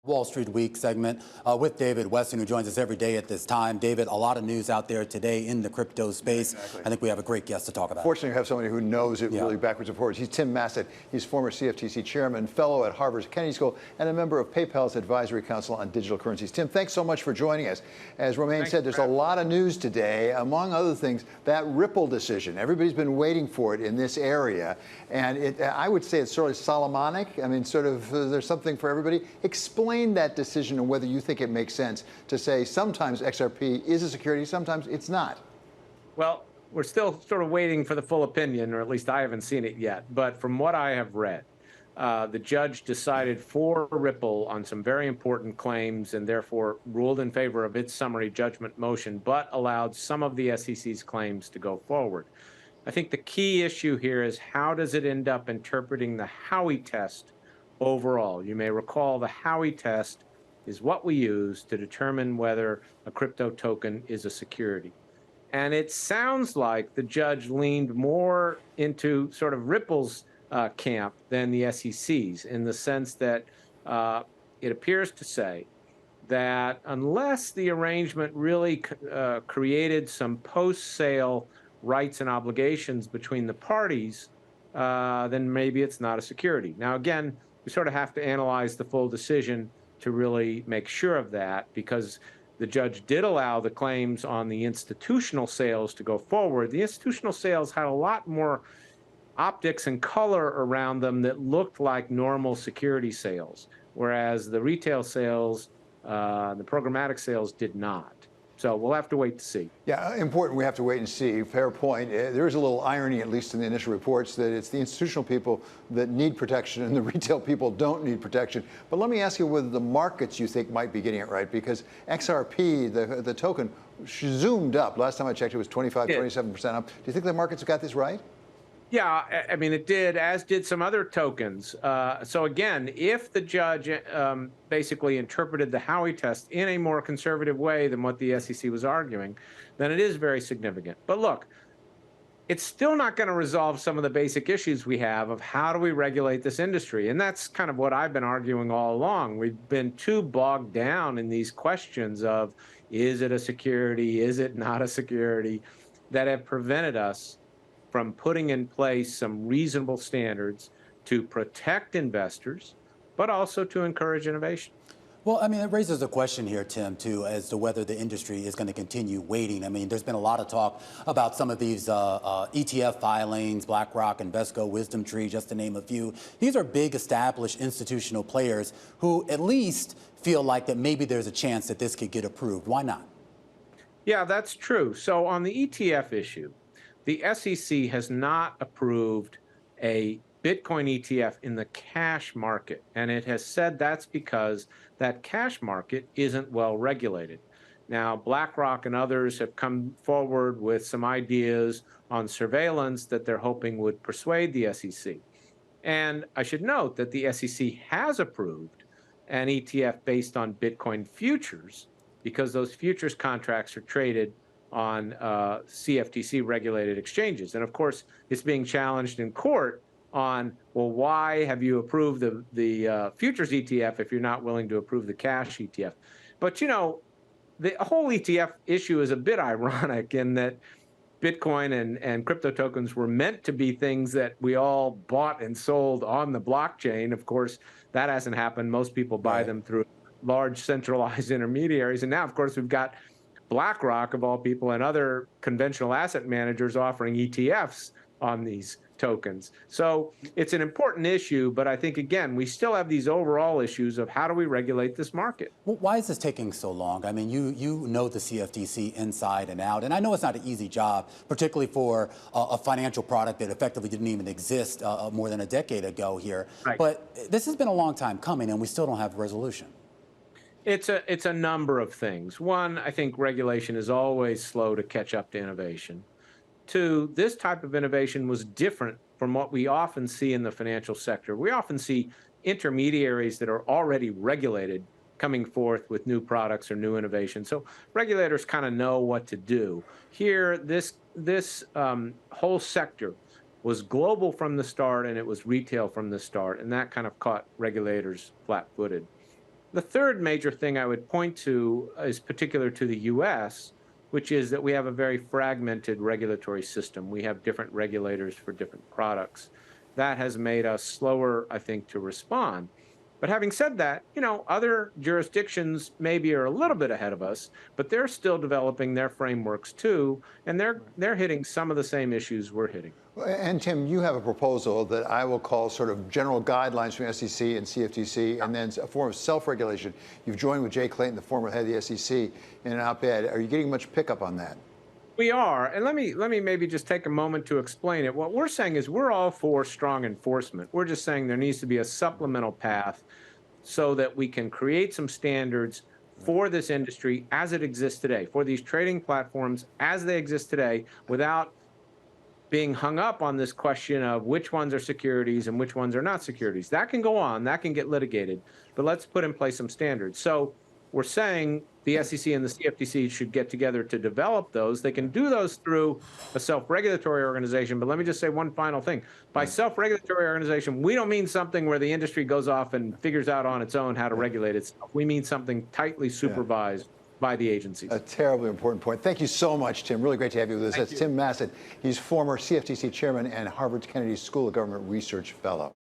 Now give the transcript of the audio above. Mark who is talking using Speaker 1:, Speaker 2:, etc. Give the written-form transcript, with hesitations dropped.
Speaker 1: Wall Street Week segment with David Westin, who joins us every day at this time. David, a lot of news out there today in the crypto space.
Speaker 2: Exactly.
Speaker 1: I think we have a great guest to talk about.
Speaker 2: Fortunately, you have somebody who knows it really backwards and forwards. He's Tim Massad. He's former CFTC chairman, fellow at Harvard's Kennedy School, and a member of PayPal's Advisory Council on Digital Currencies. Tim, thanks so much for joining us. As Romaine said, there's a lot of news today. Among other things, that Ripple decision. Everybody's been waiting for it in this area. And I would say it's sort of Solomonic. I mean, sort of, there's something for everybody. Explain that decision and whether you think it makes sense to say sometimes XRP is a security, sometimes it's not.
Speaker 3: Well, we're still sort of waiting for the full opinion, or at least I haven't seen it yet. But from what I have read, the judge decided for Ripple on some very important claims and therefore ruled in favor of its summary judgment motion, but allowed some of the SEC's claims to go forward. I think the key issue here is how does it end up interpreting the Howey test overall? You may recall the Howey test is what we use to determine whether a crypto token is a security. And it sounds like the judge leaned more into sort of Ripple's camp than the SEC's, in the sense that it appears to say that unless the arrangement really created some post-sale rights and obligations between the parties, then maybe it's not a security. Now, again, we sort of have to analyze the full decision to really make sure of that, because the judge did allow the claims on the institutional sales to go forward. The institutional sales had a lot more optics and color around them that looked like normal security sales, whereas the retail sales, the programmatic sales did not. So we'll have to wait to see.
Speaker 2: Yeah, important. We have to wait and see. Fair point. There is a little irony, at least in the initial reports, that it's the institutional people that need protection and the retail people don't need protection. But let me ask you whether the markets you think might be getting it right, because XRP, the token, zoomed up. Last time I checked, it was 25, 27% up. Do you think the markets have got this right?
Speaker 3: Yeah, I mean, it did, as did some other tokens. So again, if the judge basically interpreted the Howey test in a more conservative way than what the SEC was arguing, then it is very significant. But look, it's still not going to resolve some of the basic issues we have of how do we regulate this industry. And that's kind of what I've been arguing all along. We've been too bogged down in these questions of, is it a security, is it not a security, that have prevented us from putting in place some reasonable standards to protect investors, but also to encourage innovation.
Speaker 1: Well, I mean, it raises a question here, Tim, too, as to whether the industry is going to continue waiting. I mean, there's been a lot of talk about some of these ETF filings, BlackRock, Invesco, WisdomTree, just to name a few. These are big, established institutional players who at least feel like that maybe there's a chance that this could get approved. Why not?
Speaker 3: Yeah, that's true. So on the ETF issue, the SEC has not approved a Bitcoin ETF in the cash market, and it has said that's because that cash market isn't well regulated. Now, BlackRock and others have come forward with some ideas on surveillance that they're hoping would persuade the SEC. And I should note that the SEC has approved an ETF based on Bitcoin futures, because those futures contracts are traded on CFTC regulated exchanges. And of course, it's being challenged in court on, well, why have you approved the futures ETF if you're not willing to approve the cash ETF? But you know, the whole ETF issue is a bit ironic in that Bitcoin and crypto tokens were meant to be things that we all bought and sold on the blockchain. Of course, that hasn't happened. Most people buy them through large centralized intermediaries. And now, of course, we've got BlackRock, of all people, and other conventional asset managers offering ETFs on these tokens. So it's an important issue, but I think, again, we still have these overall issues of how do we regulate this market?
Speaker 1: Well, why is this taking so long? I mean, you know the CFTC inside and out, and I know it's not an easy job, particularly for a financial product that effectively didn't even exist more than a decade ago here. Right. But this has been a long time coming, and we still don't have a resolution.
Speaker 3: It's a number of things. One, I think regulation is always slow to catch up to innovation. Two, this type of innovation was different from what we often see in the financial sector. We often see intermediaries that are already regulated coming forth with new products or new innovations. So regulators kind of know what to do. Here, this whole sector was global from the start, and it was retail from the start, and that kind of caught regulators flat-footed. The third major thing I would point to is particular to the U.S., which is that we have a very fragmented regulatory system. We have different regulators for different products. That has made us slower, I think, to respond. But having said that, other jurisdictions maybe are a little bit ahead of us, but they're still developing their frameworks too, and they're hitting some of the same issues we're hitting.
Speaker 2: And Tim, you have a proposal that I will call sort of general guidelines from SEC and CFTC, and then a form of self-regulation. You've joined with Jay Clayton, the former head of the SEC, in an op-ed. Are you getting much pickup on that?
Speaker 3: We are, and let me maybe just take a moment to explain it. What we're saying is we're all for strong enforcement. We're just saying there needs to be a supplemental path so that we can create some standards for this industry as it exists today, for these trading platforms as they exist today, without being hung up on this question of which ones are securities and which ones are not securities. That can go on, that can get litigated, but let's put in place some standards. So we're saying the SEC and the CFTC should get together to develop those. They can do those through a self-regulatory organization. But let me just say one final thing. By self-regulatory organization, we don't mean something where the industry goes off and figures out on its own how to regulate itself. We mean something tightly supervised by the agencies.
Speaker 2: A terribly important point. Thank you so much, Tim. Really great to have you with us. That's Tim Massad. He's former CFTC chairman and Harvard Kennedy School of Government Research fellow.